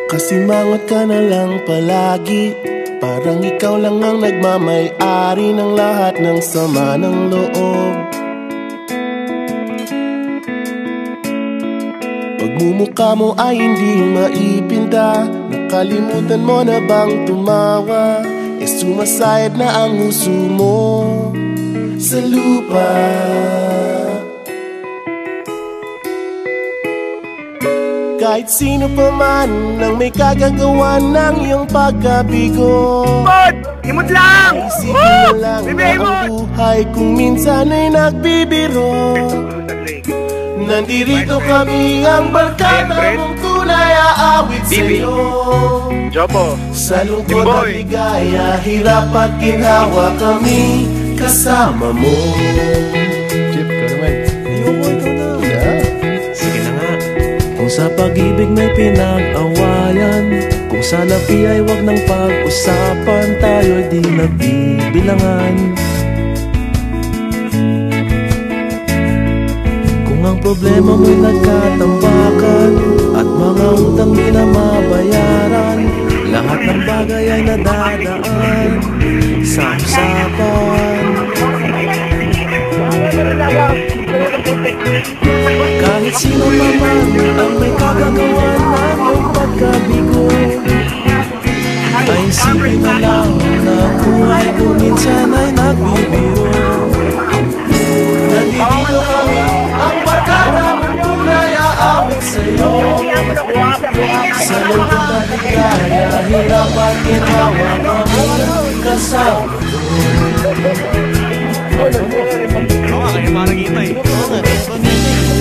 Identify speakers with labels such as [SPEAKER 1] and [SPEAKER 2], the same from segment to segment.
[SPEAKER 1] Kasimangot ka na lang palagi, parang ikaw lang ang nagmamay-ari ng lahat ng sama ng loob. Pagmumukha mo ay hindi maipinta, nakalimutan mo na bang tumawa? E sumasayad na ang huso mo sa lupa. Kahit sino pa man ang may kagagawa ng iyong pagkabigo,
[SPEAKER 2] Imot lang!
[SPEAKER 1] isipin mo lang na ang buhay kung minsan ay nagbibiro. Nandirito kami ang barkada mong tunay aawit sa'yo. Sa lungkot at ligaya, hirap at ginhawa kami kasama mo.
[SPEAKER 3] Chip, ka naman.
[SPEAKER 1] Ikaw na.
[SPEAKER 3] Sige na nga. Kung sa pag-ibig may pinag-awayan, kung sa labi ay wag ng pag-usapan, tayo'y di nagbibilangan. Kung ang problema mo'y nagkatambakan at mga utang di na mabayaran, lahat ng bagay ay nadadaan sa usapan. Kahit sino naman ang may kagagawa ng iyong pagkabigo, ay isipin na lang na ang buhay kung minsan ay nagbibiro.
[SPEAKER 1] Nandito kami ang barkada mong tunay aawit sa'yo. Sa lungkot at ligaya, hirap at ginhawa kami kasama mo.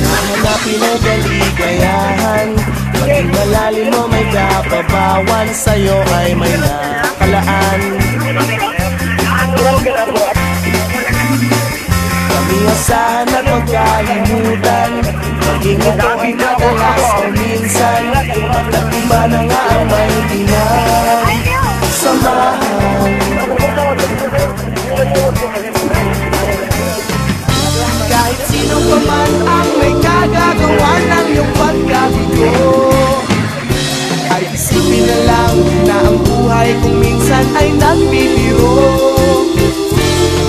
[SPEAKER 1] Hanapin ang kaligayahan, maging malalim mo may kapabawan, sa'yo ay may nakalaan. Kami asahan at magkalimutan, maging ito ay madalas o minsan, at iba na nga ang may samahan. Kahit sino pa man ang may kagagawa ng iyong pagkabigo, ay isipin na lang na ang buhay kung minsan ay nagbibiro.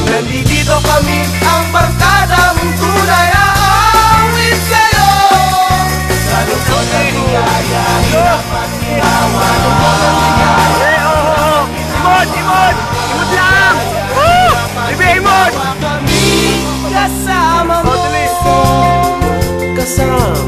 [SPEAKER 1] Nandito kami ang barkada mong tunay aawit sa'yo. Sa lungkot at ligaya, hirap at ginhawa
[SPEAKER 2] Imot lang! Imot!
[SPEAKER 1] kasama mo.
[SPEAKER 3] Kasama